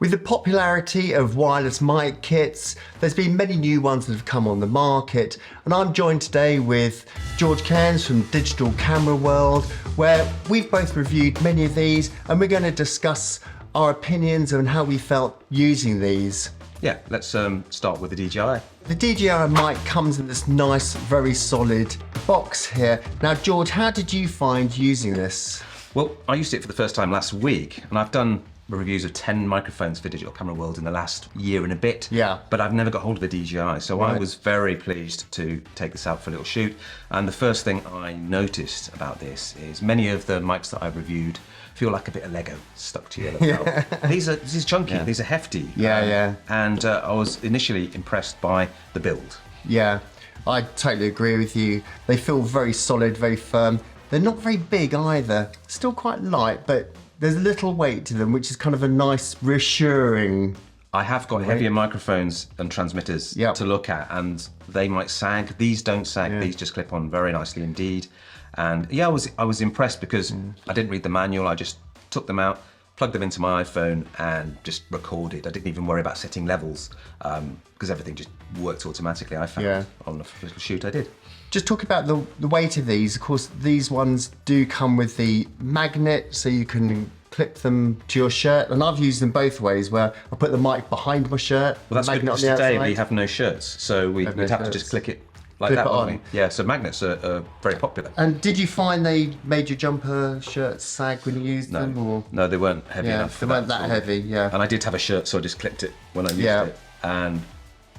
With the popularity of wireless mic kits, there's been many new ones that have come on the market, and I'm joined today with George Cairns from Digital Camera World, where we've both reviewed many of these, and we're going to discuss our opinions on how we felt using these. Yeah, let's start with the DJI. The DJI mic comes in this nice, very solid box here. Now, George, how did you find using this? Well, I used it for the first time last week, and I've done reviews of 10 microphones for Digital Camera World in the last year and a bit. Yeah. But I've never got hold of the DJI, so I was very pleased to take this out for a little shoot. And the first thing I noticed about this is many of the mics that I've reviewed feel like a bit of Lego stuck to your lapel. This is chunky, these are hefty. Yeah. And I was initially impressed by the build. Yeah, I totally agree with you. They feel very solid, very firm. They're not very big either. Still quite light, but there's a little weight to them, which is kind of a nice, reassuring. I have got heavier microphones and transmitters to look at, and they might sag. These don't sag, these just clip on very nicely indeed. And yeah, I was impressed because I didn't read the manual. I just took them out, plugged them into my iPhone and just recorded. I didn't even worry about setting levels because everything just worked automatically, I found, on the little shoot I did. Just talk about the weight of these. Of course, these ones do come with the magnet, so you can clip them to your shirt. And I've used them both ways, where I put the mic behind my shirt. Well, that's good because today we have no shirts, so we'd have to just click it like that, wouldn't we? Yeah, so magnets are very popular. And did you find they made your jumper shirts sag when you used them? Or? No, they weren't heavy enough for that. They weren't that heavy, And I did have a shirt, so I just clipped it when I used it. And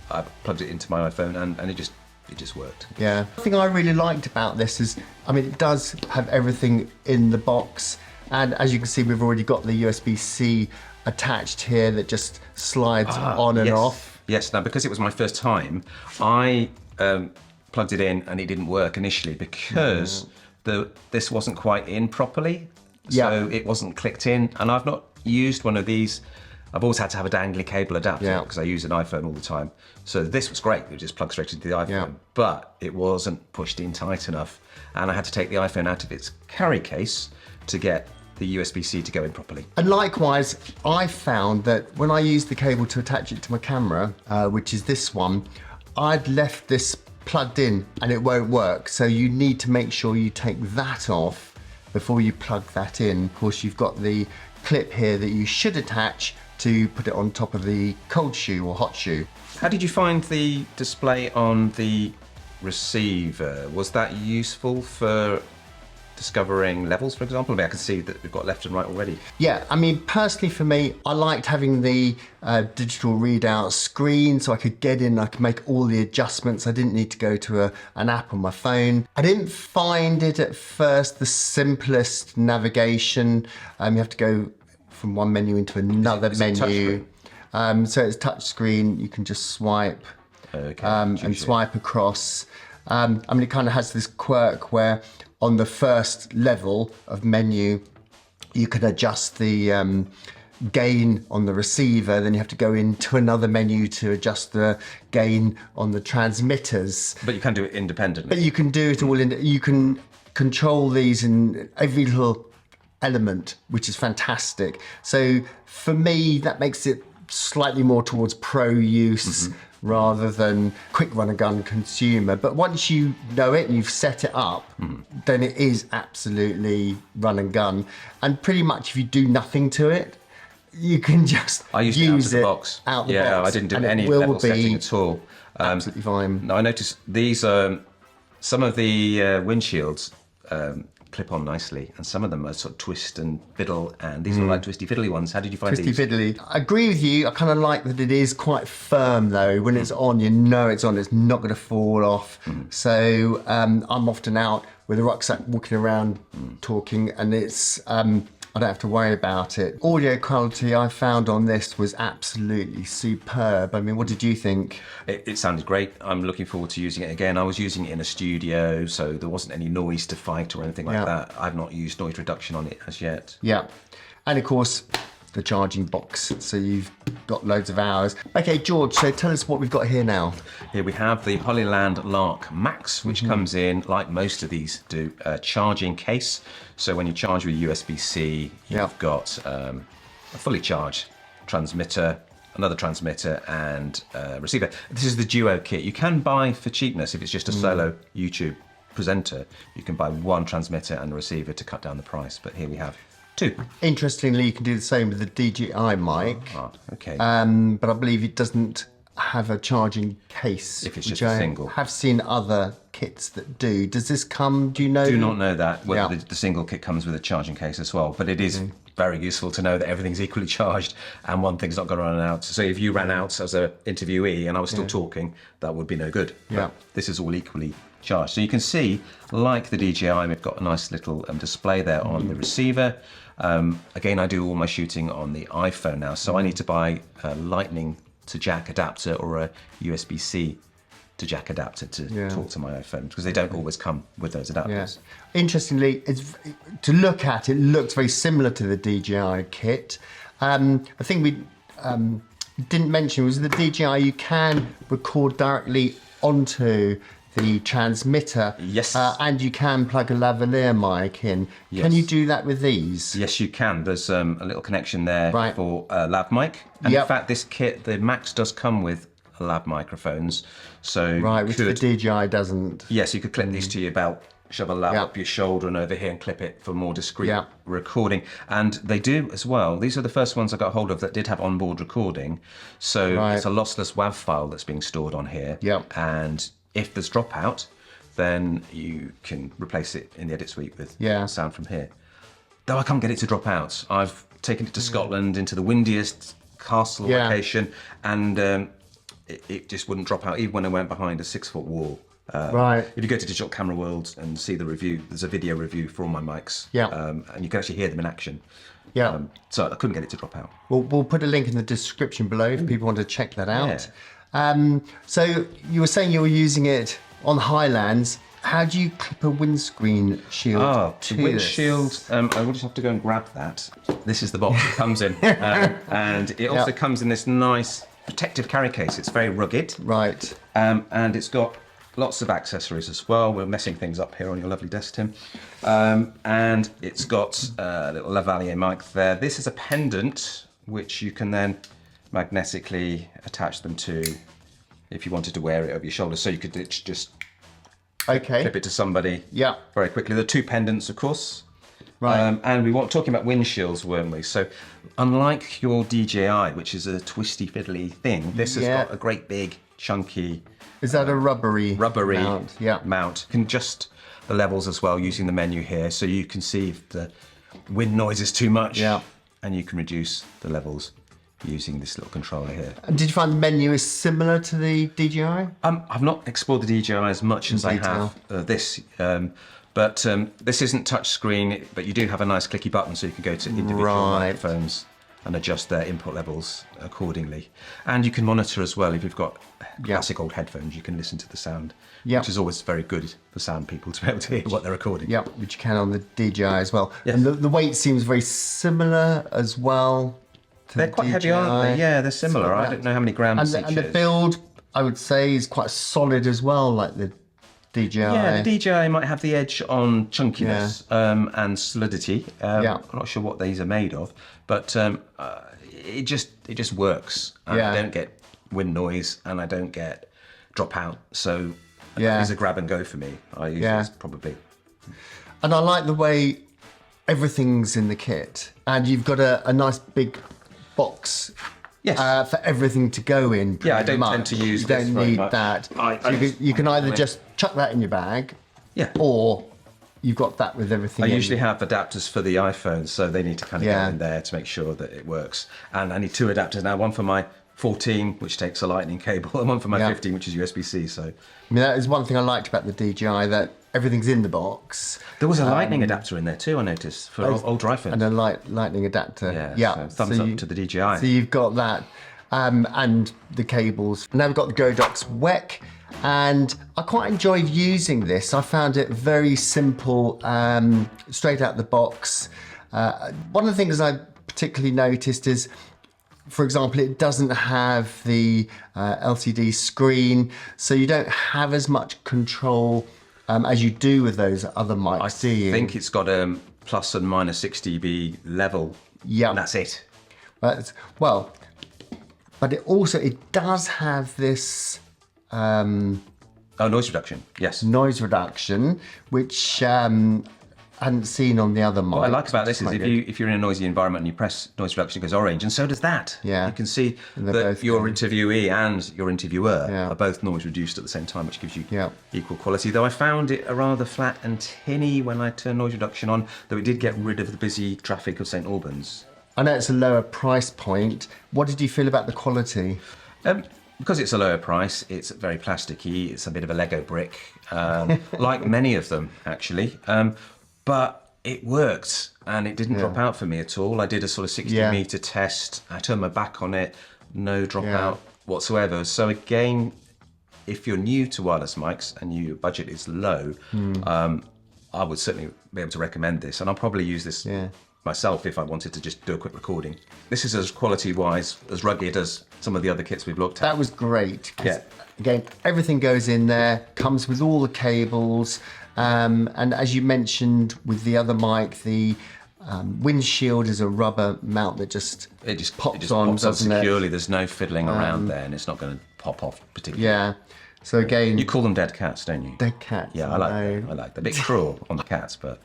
I plugged it into my iPhone, and it just worked. Yeah. The thing I really liked about this is, I mean, it does have everything in the box. And as you can see, we've already got the USB-C attached here that just slides on and off. Yes, now because it was my first time, I plugged it in and it didn't work initially because this wasn't quite in properly. So it wasn't clicked in. And I've not used one of these. I've always had to have a dangly cable adapter because I use an iPhone all the time. So this was great, it just plugs straight into the iPhone, but it wasn't pushed in tight enough. And I had to take the iPhone out of its carry case to get the USB-C to go in properly. And likewise, I found that when I used the cable to attach it to my camera, which is this one, I'd left this plugged in and it won't work. So you need to make sure you take that off before you plug that in. Of course, you've got the clip here that you should attach to put it on top of the cold shoe or hot shoe. How did you find the display on the receiver? Was that useful for discovering levels, for example? I mean, I can see that we've got left and right already. Yeah, I mean, personally for me, I liked having the digital readout screen so I could get in, I could make all the adjustments. I didn't need to go to an app on my phone. I didn't find it at first the simplest navigation. You have to go from one menu into another menu. So it's touch screen, you can just swipe and swipe across. I mean, it kind of has this quirk where on the first level of menu, you can adjust the gain on the receiver, then you have to go into another menu to adjust the gain on the transmitters. But you can do it independently. But you can do it all you can control these in every little element, which is fantastic. So for me, that makes it slightly more towards pro use rather than quick run and gun consumer. But once you know it and you've set it up, then it is absolutely run and gun. And pretty much if you do nothing to it, you can just use it out of the box. Yeah, I didn't do any level setting at all. Absolutely fine. Now I noticed these, some of the windshields clip on nicely, and some of them are sort of twist and fiddle, and these are like twisty fiddly ones. How did you find these? Twisty fiddly. I agree with you. I kind of like that it is quite firm though. When it's on, you know it's on, it's not going to fall off. So I'm often out with a rucksack walking around talking, and it's I don't have to worry about it. Audio quality I found on this was absolutely superb. I mean, what did you think? It sounded great. I'm looking forward to using it again. I was using it in a studio, so there wasn't any noise to fight or anything like that. I've not used noise reduction on it as yet. Yeah. And of course, the charging box, so you've got loads of hours. Okay, George, so tell us what we've got here now. Here we have the Hollyland LARK Max, which comes in, like most of these do, a charging case. So when you charge with USB-C, you've got a fully charged transmitter, another transmitter, and receiver. This is the Duo kit. You can buy for cheapness, if it's just a solo YouTube presenter, you can buy one transmitter and a receiver to cut down the price, but here we have two. Interestingly, you can do the same with the DJI mic. Oh, okay. But I believe it doesn't have a charging case. If it's just which a I single. have seen other kits that do. Does this come, do you know? Do not know that, whether Yeah. the single kit comes with a charging case as well, but it is very useful to know that everything's equally charged and one thing's not going to run out. So if you ran out as an interviewee and I was still talking, that would be no good. Yeah. But this is all equally charged. So you can see, like the DJI, we've got a nice little display there on the receiver. Again, I do all my shooting on the iPhone now, so I need to buy a Lightning to jack adapter or a USB-C to jack adapter to talk to my iPhone, because they don't always come with those adapters. Yes. Interestingly, to look at, it looks very similar to the DJI kit. I think we didn't mention, was the DJI, you can record directly onto the transmitter. Yes. And you can plug a lavalier mic in. Yes. Can you do that with these? Yes, you can. There's a little connection there Right. for lav mic. And Yep. in fact, this kit, the Max does come with lav microphones. So Right, you which could, the DJI doesn't. yes, you could clip these to your belt, shove a lap Yeah. up your shoulder and over here and clip it for more discreet Yeah. recording. And they do as well. These are the first ones I got hold of that did have onboard recording. So Right. it's a lossless WAV file that's being stored on here. Yep. And if there's dropout, then you can replace it in the edit suite with sound from here. Though I can't get it to drop out. I've taken it to Scotland into the windiest castle location, and it just wouldn't drop out, even when I went behind a 6-foot wall. Right. If you go to Digital Camera World and see the review, there's a video review for all my mics, Yeah. and you can actually hear them in action. Yeah. So I couldn't get it to drop out. We'll put a link in the description below if people want to check that out. Yeah. So you were saying you were using it on Highlands. How do you clip a windscreen shield to the windshield, I will just have to go and grab that. This is the box it comes in. And it also comes in this nice protective carry case. It's very rugged. Right. And it's got lots of accessories as well. We're messing things up here on your lovely desk, Tim. And it's got a little lavalier mic there. This is a pendant, which you can then magnetically attach them to if you wanted to wear it over your shoulder. So you could just clip it to somebody very quickly. The two pendants, of course. Right. And we were talking about windshields, weren't we? So unlike your DJI, which is a twisty fiddly thing, this has got a great big chunky Is that a rubbery mount. mount? Mount. You can adjust the levels as well using the menu here, so you can see if the wind noise is too much, and you can reduce the levels using this little controller here. And did you find the menu is similar to the DJI? I've not explored the DJI as much as I have this, but this isn't touch screen, but you do have a nice clicky button, so you can go to individual microphones and adjust their input levels accordingly. And you can monitor as well. If you've got classic old headphones, you can listen to the sound, which is always very good for sound people to be able to hear what they're recording. Yeah, which you can on the DJI as well. Yes. And the weight seems very similar as well. They're quite heavy, aren't they? Yeah, they're similar. I don't know how many grams each And the is. build, I would say, is quite solid as well, like the DJI. Yeah, the DJI might have the edge on chunkiness and solidity. I'm not sure what these are made of, but it just works. And I don't get wind noise and I don't get dropout. So it's a grab and go for me. I use this probably. And I like the way everything's in the kit, and you've got a nice big box for everything to go in. Yeah, I don't tend to use You this don't very need much. that. So you can either just chuck that in your bag, or you've got that with everything. I usually have adapters for the iPhone, so they need to kind of go in there to make sure that it works. And I need two adapters now, one for my 14, which takes a lightning cable, and one for my 15, which is USB-C. So I mean, that is one thing I liked about the DJI, that everything's in the box. There was a lightning adapter in there too, I noticed, for older iPhones. And a lightning adapter. So thumbs up to the DJI. So you've got that, and the cables. Now we've got the Godox WEC, and I quite enjoyed using this. I found it very simple, straight out the box. One of the things I particularly noticed is, for example, it doesn't have the LCD screen, so you don't have as much control as you do with those other mics. I think it's got a plus and minus 6 dB level. Yeah. And that's it. Well, but it does have this noise reduction. Yes. noise reduction, which I hadn't seen on the other mic. What I like about this is if you're in a noisy environment and you press noise reduction, it goes orange, and so does that. Yeah. You can see that your interviewee and your interviewer are both noise reduced at the same time, which gives you equal quality. Though I found it a rather flat and tinny when I turned noise reduction on, though it did get rid of the busy traffic of St Albans. I know it's a lower price point. What did you feel about the quality? Because it's a lower price, it's very plasticky, it's a bit of a Lego brick, like many of them actually. But it worked and it didn't drop out for me at all. I did a sort of 60 meter test. I turned my back on it, no dropout whatsoever. So again, if you're new to wireless mics and your budget is low, I would certainly be able to recommend this. And I'll probably use this myself if I wanted to just do a quick recording. This is as quality-wise, as rugged as some of the other kits we've looked at. That was great. Again, everything goes in there, comes with all the cables. And as you mentioned with the other mic, the windshield is a rubber mount that just pops on securely. There's no fiddling around there, and it's not going to pop off particularly. Yeah. So again, you call them dead cats, don't you? Dead cats. Yeah, I like that. I like that. A bit cruel on the cats, but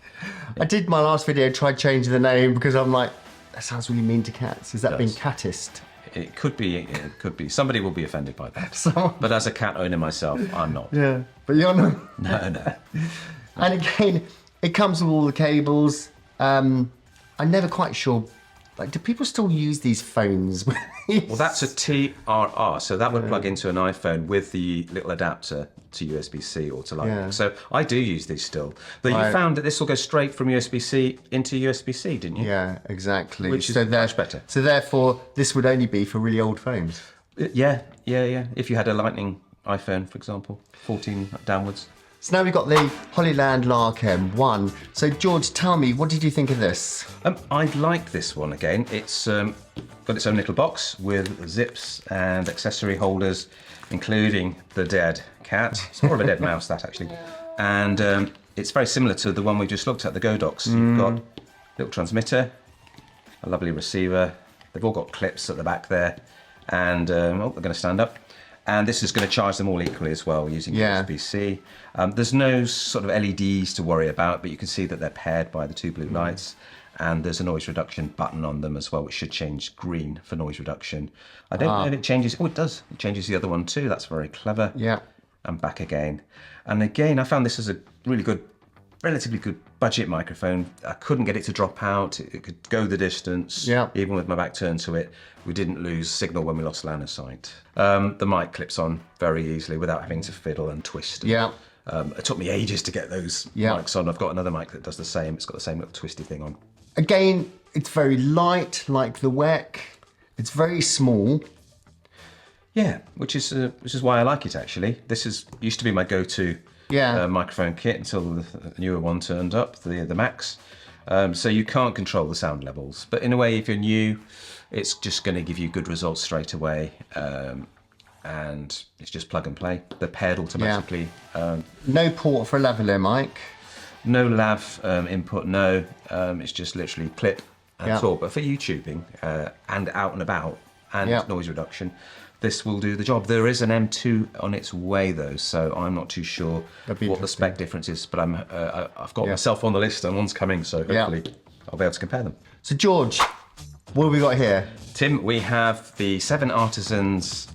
I did my last video try changing the name because I'm like, that sounds really mean to cats. Is that being catist? It could be. It could be. Somebody will be offended by that. But as a cat owner myself, I'm not. Yeah, but you're not. No. And again, it comes with all the cables. I'm never quite sure. Like, do people still use these phones? Well, that's a TRR, so that would plug into an iPhone with the little adapter to USB-C or to Lightning. So I do use these still. But you found that this will go straight from USB-C into USB-C, didn't you? Yeah, exactly. Which is much better. So therefore, this would only be for really old phones. Yeah. If you had a Lightning iPhone, for example, 14 downwards. So now we've got the Hollyland LARK M1. So George, tell me, what did you think of this? I like this one again. It's got its own little box with zips and accessory holders, including the dead cat. It's more of a dead mouse, that actually. And it's very similar to the one we just looked at, the Godox. You've got a little transmitter, a lovely receiver. They've all got clips at the back there. And they're going to stand up. And this is going to charge them all equally as well using USB-C. There's no sort of LEDs to worry about, but you can see that they're paired by the two blue lights. And there's a noise reduction button on them as well, which should change green for noise reduction. I don't know if it changes. Oh, it does. It changes the other one too. That's very clever. Yeah. And back again. And again, I found this as a really good, relatively good budget microphone. I couldn't get it to drop out. It could go the distance. Yeah. Even with my back turned to it. We didn't lose signal when we lost line of sight. The mic clips on very easily without having to fiddle and twist. Yeah. It took me ages to get those mics on. I've got another mic that does the same. It's got the same little twisty thing on. Again, it's very light, like the WEC. It's very small. Yeah, which is why I like it actually. This used to be my go-to microphone kit until the newer one turned up, the Max. So you can't control the sound levels, but in a way, if you're new, it's just going to give you good results straight away. And it's just plug and play. They're paired automatically. No port for a lavalier mic. No lav input, no. It's just literally clip and talk. But for YouTubing and out and about and noise reduction, this will do the job. There is an M2 on its way though, so I'm not too sure what the spec difference is. But I've got myself on the list and one's coming, so hopefully I'll be able to compare them. So George, what have we got here? Tim, we have the 7Artisans.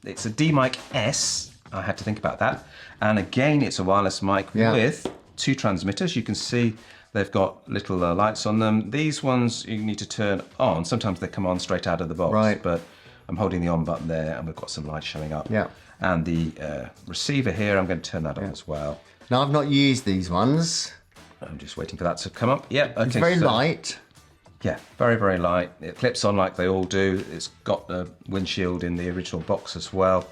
It's a D-Mic S. I had to think about that. And again, it's a wireless mic with two transmitters. You can see they've got little lights on them. These ones you need to turn on. Sometimes they come on straight out of the box, but I'm holding the on button there and we've got some lights showing up. Yeah. And the receiver here, I'm going to turn that on as well. Now, I've not used these ones. I'm just waiting for that to come up. Yep. Okay, it's very light. Yeah, very, very light. It clips on like they all do. It's got a windshield in the original box as well.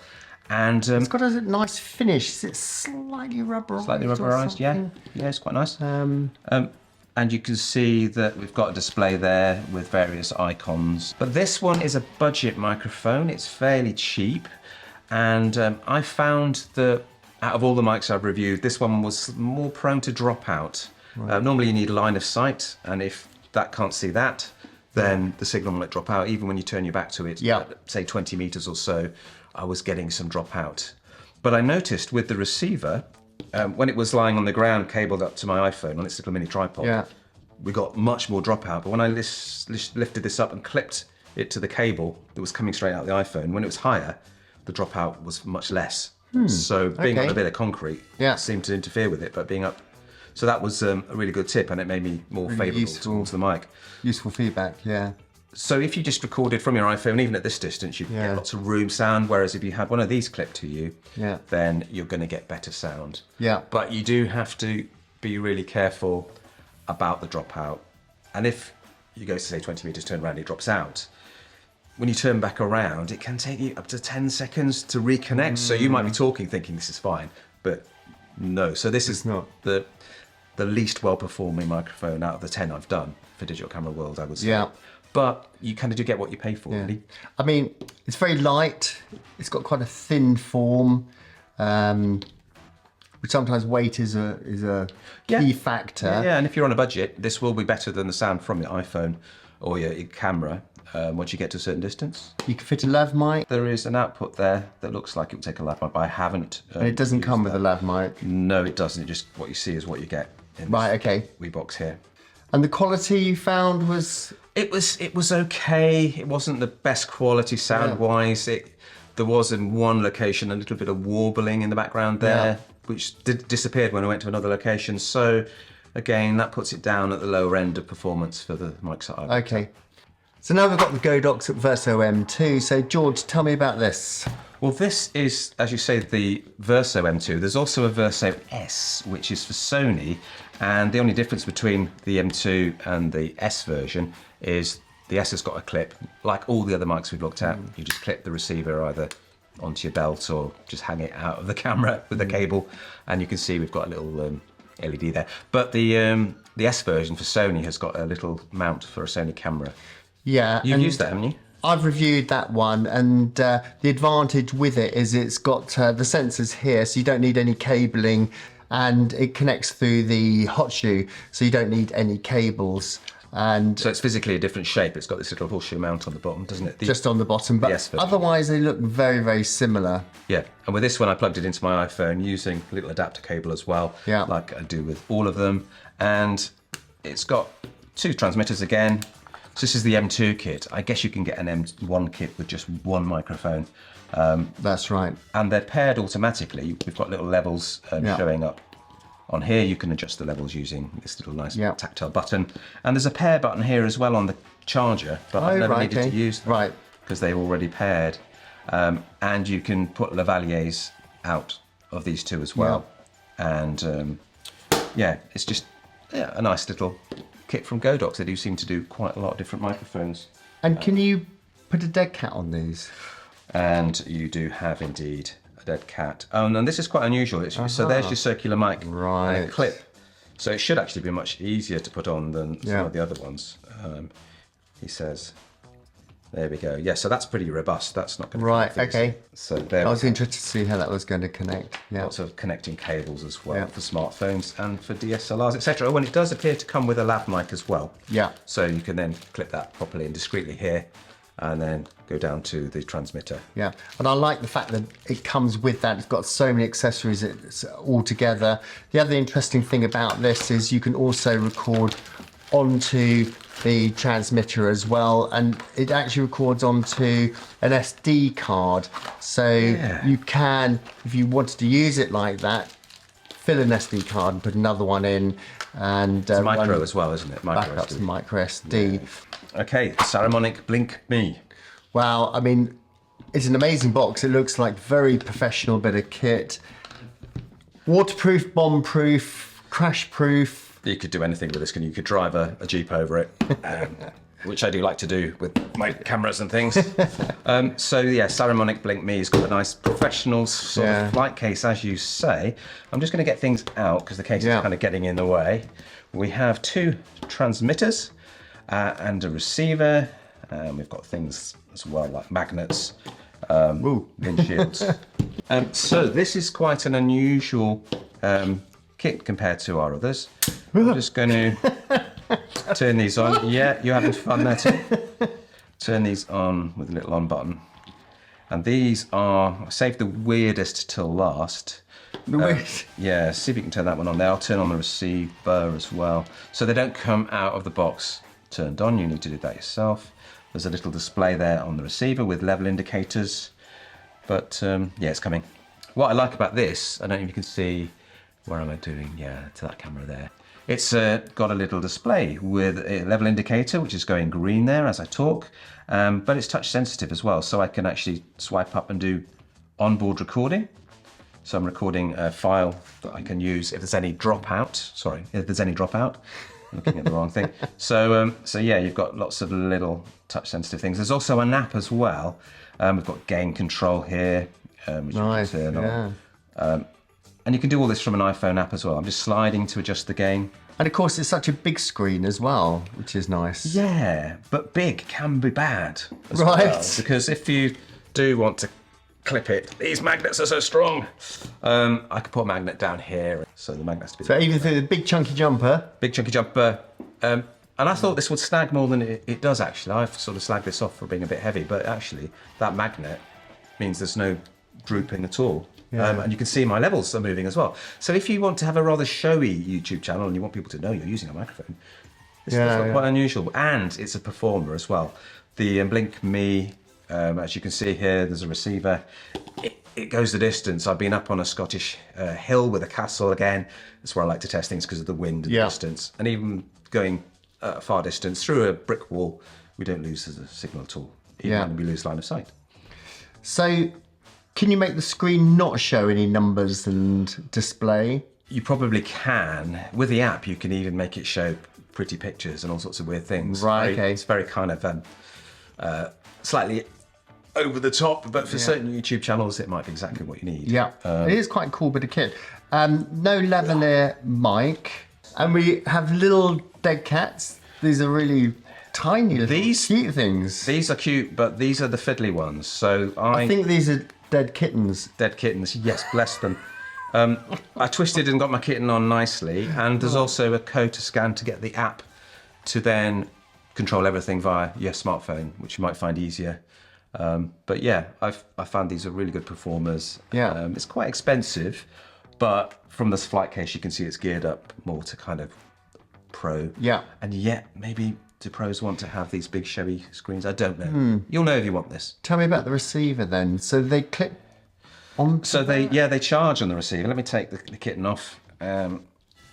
And it's got a nice finish. It's slightly rubberized. Slightly rubberized, yeah. Yeah, it's quite nice. And you can see that we've got a display there with various icons. But this one is a budget microphone. It's fairly cheap. And I found that out of all the mics I've reviewed, this one was more prone to drop out. Normally you need line of sight. And if that can't see that, then the signal might drop out. Even when you turn your back to it, Yeah. at, say 20 meters or so, I was getting some dropout. But I noticed with the receiver, when it was lying on the ground, cabled up to my iPhone on its little mini tripod, Yeah. we got much more dropout. But when I lifted this up and clipped it to the cable that was coming straight out the iPhone, when it was higher, the dropout was much less. So being on a bit of concrete seemed to interfere with it, but being up. So that was a really good tip, and it made me more favourable towards the mic. Useful feedback, yeah. So if you just recorded from your iPhone, even at this distance, you get lots of room sound, whereas if you had one of these clipped to you, then you're going to get better sound. Yeah. But you do have to be really careful about the dropout. And if you go to, say, 20 metres, turn around, it drops out. When you turn back around, it can take you up to 10 seconds to reconnect. So you might be talking thinking this is fine, but no. So this is not. the least well-performing microphone out of the 10 I've done for Digital Camera World, I would say. Yeah. But you kind of do get what you pay for, really. I mean, it's very light. It's got quite a thin form, which sometimes weight is a key factor. Yeah, and if you're on a budget, this will be better than the sound from your iPhone or your camera once you get to a certain distance. You can fit a lav mic. There is an output there that looks like it would take a lav mic, but I haven't. And it doesn't come with a lav mic. No, it doesn't. It just what you see is what you get in Right, this okay. wee box here. And the quality you found was? It was okay. It wasn't the best quality sound-wise. There was in one location a little bit of warbling in the background there, which disappeared when I went to another location. So again, that puts it down at the lower end of performance for the mics that I've Okay. So now we've got the Godox at VIRSO M2. So George, tell me about this. Well, this is, as you say, the VIRSO M2. There's also a VIRSO S, which is for Sony. And the only difference between the M2 and the S version is the S has got a clip. Like all the other mics we've looked at, you just clip the receiver either onto your belt or just hang it out of the camera with the cable. And you can see we've got a little LED there. But the S version for Sony has got a little mount for a Sony camera. Yeah. You've used that, haven't you? I've reviewed that one, and the advantage with it is it's got the sensors here, so you don't need any cabling, and it connects through the hot shoe, so you don't need any cables. And so it's physically a different shape. It's got this little horseshoe mount on the bottom, doesn't it? Just on the bottom, but otherwise they look very, very similar. Yeah, and with this one I plugged it into my iPhone using a little adapter cable as well, like I do with all of them. And it's got two transmitters again. So this is the M2 kit. I guess you can get an M1 kit with just one microphone. That's right. And they're paired automatically. We've got little levels showing up. On here, you can adjust the levels using this little nice tactile button. And there's a pair button here as well on the charger, but I've never needed to use them because they're already paired. And you can put lavaliers out of these two as well. And it's just a nice little kit from Godox. They do seem to do quite a lot of different microphones. And can you put a dead cat on these? And you do have indeed a dead cat. Oh, and this is quite unusual. So there's your circular mic and a clip. So it should actually be much easier to put on than some of the other ones. He says, there we go. Yeah, so that's pretty robust. That's not going to Right, okay. So there I was interested to see how that was going to connect. Yeah. Lots of connecting cables as well for smartphones and for DSLRs, etc. Oh, and it does appear to come with a lav mic as well. Yeah. So you can then clip that properly and discreetly here and then go down to the transmitter. Yeah, and I like the fact that it comes with that. It's got so many accessories it's all together. The other interesting thing about this is you can also record onto the transmitter as well, and it actually records onto an SD card. So you can, if you wanted to use it like that, fill an SD card and put another one in. And it's micro as well, isn't it? Micro backups and micro SD. Yeah. Okay, Saramonic BLINKME. Wow, I mean, it's an amazing box. It looks like very professional bit of kit. Waterproof, bomb-proof, crash-proof. You could do anything with this, can you? You could drive a Jeep over it, which I do like to do with my cameras and things. So yeah, Saramonic BLINKME has got a nice professional sort of flight case, as you say. I'm just going to get things out because the case is kind of getting in the way. We have two transmitters and a receiver. We've got things as well like magnets, windshields. So this is quite an unusual kit compared to our others. I'm just going to turn these on. Yeah, you're having fun there too. Turn these on with a little on button. And these are, I saved the weirdest till last. The weirdest? Yeah, see if you can turn that one on there. I'll turn on the receiver as well. So they don't come out of the box turned on. You need to do that yourself. There's a little display there on the receiver with level indicators. But yeah, it's coming. What I like about this, I don't know if you can see, where am I doing? Yeah, to that camera there. It's got a little display with a level indicator, which is going green there as I talk, but it's touch sensitive as well. So I can actually swipe up and do onboard recording. So I'm recording a file that I can use if there's any dropout. Sorry, if there's any dropout. I'm looking at the wrong thing. So yeah, you've got lots of little touch sensitive things. There's also an app as well. We've got gain control here, which nice, you can turn on. And you can do all this from an iPhone app as well. I'm just sliding to adjust the gain. And of course, it's such a big screen as well, which is nice. Yeah, but big can be bad as right. well. Because if you do want to clip it, these magnets are so strong. I could put a magnet down here, so the magnet's to be. So even through the big chunky jumper. Big chunky jumper. And I thought this would snag more than it does actually. I've sort of slagged this off for being a bit heavy, but actually that magnet means there's no drooping at all. Yeah. And you can see my levels are moving as well. So if you want to have a rather showy YouTube channel and you want people to know you're using a microphone, this is quite unusual. And it's a performer as well. The BLINKME, as you can see here, there's a receiver. It goes the distance. I've been up on a Scottish hill with a castle again. That's where I like to test things because of the wind and the distance. And even going a far distance through a brick wall, we don't lose the signal at all, even when we lose line of sight. So can you make the screen not show any numbers and display? You probably can. With the app, you can even make it show pretty pictures and all sorts of weird things. Right, okay. It's very kind of slightly over the top, but for certain YouTube channels, it might be exactly what you need. Yeah, it is quite a cool bit of kit. No lavalier mic, and we have little dead cats. These are really tiny little cute things. These are cute, but these are the fiddly ones. So I think these are dead kittens. Dead kittens, yes, bless them. I twisted and got my kitten on nicely, and there's also a code to scan to get the app to then control everything via your smartphone, which you might find easier. But yeah, I found these are really good performers. Yeah. It's quite expensive, but from this flight case, you can see it's geared up more to kind of pro. Yeah. And yet, maybe do pros want to have these big showy screens? I don't know. You'll know if you want this. Tell me about the receiver then. So they clip on. So they charge on the receiver. Let me take the kitten off.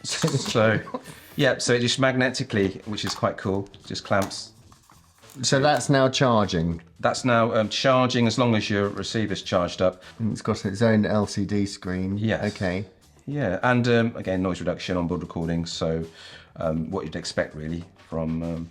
So it just magnetically, which is quite cool, just clamps. So that's now charging? That's now charging as long as your receiver's charged up. And it's got its own LCD screen. Yes. Okay. Yeah, and again, noise reduction, onboard recording, so what you'd expect really from...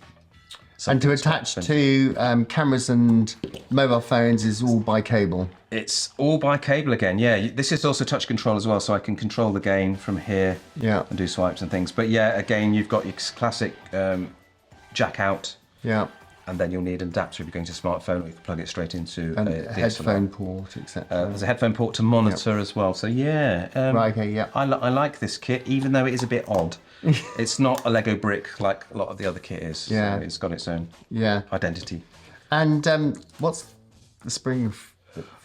and to attach to cameras and mobile phones is all by cable? It's all by cable again, yeah. This is also touch control as well, so I can control the gain from here and do swipes and things. But yeah, again, you've got your classic jack out. Yeah. And then you'll need an adapter if you're going to a smartphone, or you can plug it straight into a headphone port, etc. There's a headphone port to monitor as well. So yeah, right, okay, yeah. I like this kit, even though it is a bit odd. It's not a Lego brick like a lot of the other kit is. Yeah, so it's got its own identity. And what's the spring?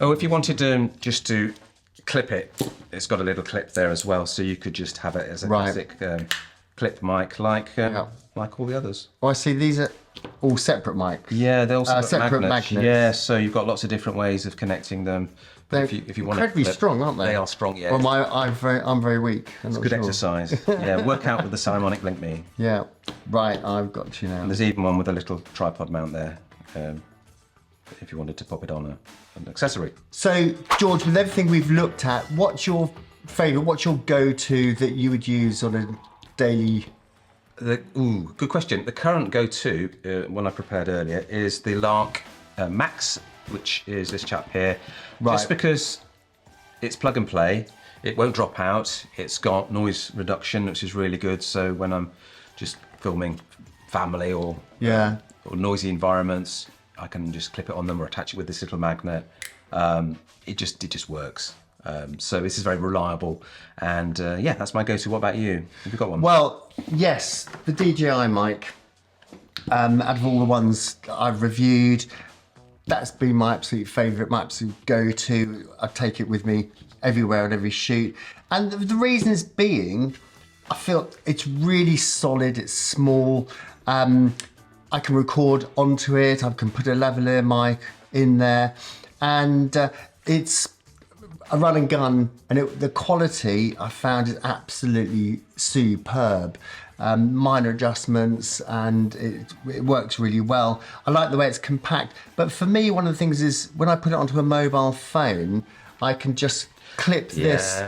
Oh, if you wanted just to clip it, it's got a little clip there as well, so you could just have it as a classic clip mic, like all the others. Oh, I see. These are all separate mics. Yeah, they're also separate magnets. Yeah, so you've got lots of different ways of connecting them. They're if you want incredibly strong, aren't they? They are strong, yeah. Well, I'm very weak. It's good exercise. Yeah, work out with the Saramonic BLINKME. Yeah, right, I've got you now. And there's even one with a little tripod mount there, if you wanted to pop it on an accessory. So, George, with everything we've looked at, what's your favourite, what's your go-to that you would use on a daily... Good question. The current go-to, one I prepared earlier, is the LARK Max, which is this chap here. Right. Just because it's plug and play, it won't drop out. It's got noise reduction, which is really good. So when I'm just filming family or noisy environments, I can just clip it on them or attach it with this little magnet. It just works. So this is very reliable, and yeah, that's my go-to. What about you? Have you got one? Well, yes, the DJI mic. Out of all the ones I've reviewed, that's been my absolute favourite, my absolute go-to. I take it with me everywhere on every shoot. And the reasons being, I feel it's really solid, it's small. I can record onto it, I can put a lavalier mic in there, and it's a run and gun, and the quality I found is absolutely superb. Minor adjustments, and it works really well. I like the way it's compact, but for me, one of the things is when I put it onto a mobile phone, I can just clip this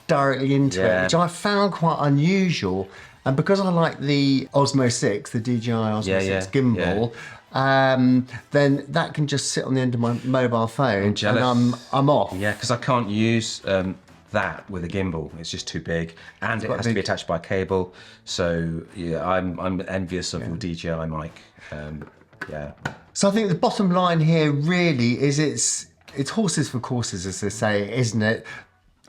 directly into it, which I found quite unusual. And because I like the Osmo 6, the DJI Osmo 6 gimbal, then that can just sit on the end of my mobile phone, and I'm off. Yeah, because I can't use that with a gimbal. It's just too big, and it has to be attached by cable. So yeah, I'm envious of your DJI mic. Yeah. So I think the bottom line here really is it's horses for courses, as they say, isn't it?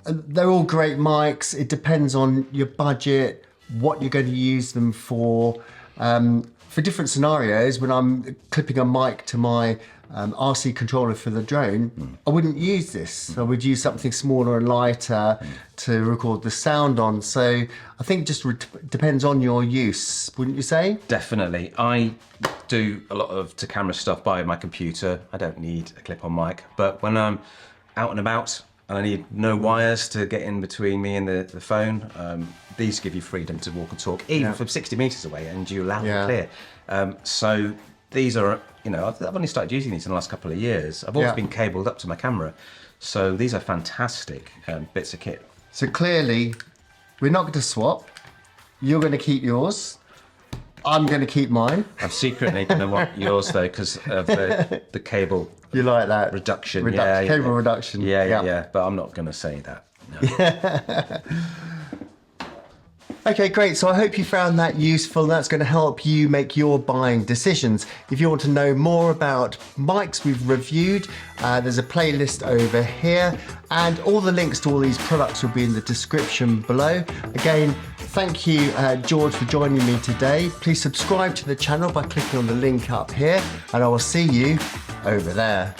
They're all great mics. It depends on your budget, what you're going to use them for. For different scenarios, when I'm clipping a mic to my RC controller for the drone, I wouldn't use this. I would use something smaller and lighter to record the sound on. So I think it just depends on your use, wouldn't you say? Definitely. I do a lot of to-camera stuff by my computer. I don't need a clip-on mic, but when I'm out and about and I need no wires to get in between me and the phone, these give you freedom to walk and talk, even from 60 metres away, and you're loud and clear. So these are, you know, I've only started using these in the last couple of years. I've always been cabled up to my camera. So these are fantastic bits of kit. So clearly, we're not going to swap. You're going to keep yours. I'm going to keep mine. I'm secretly going to want yours, though, because of the cable. You like that? Reduction. Cable reduction. Yeah. But I'm not going to say that. No. Okay, great. So I hope you found that useful. That's going to help you make your buying decisions. If you want to know more about mics we've reviewed, there's a playlist over here, and all the links to all these products will be in the description below. Again, thank you, George, for joining me today. Please subscribe to the channel by clicking on the link up here, and I will see you over there.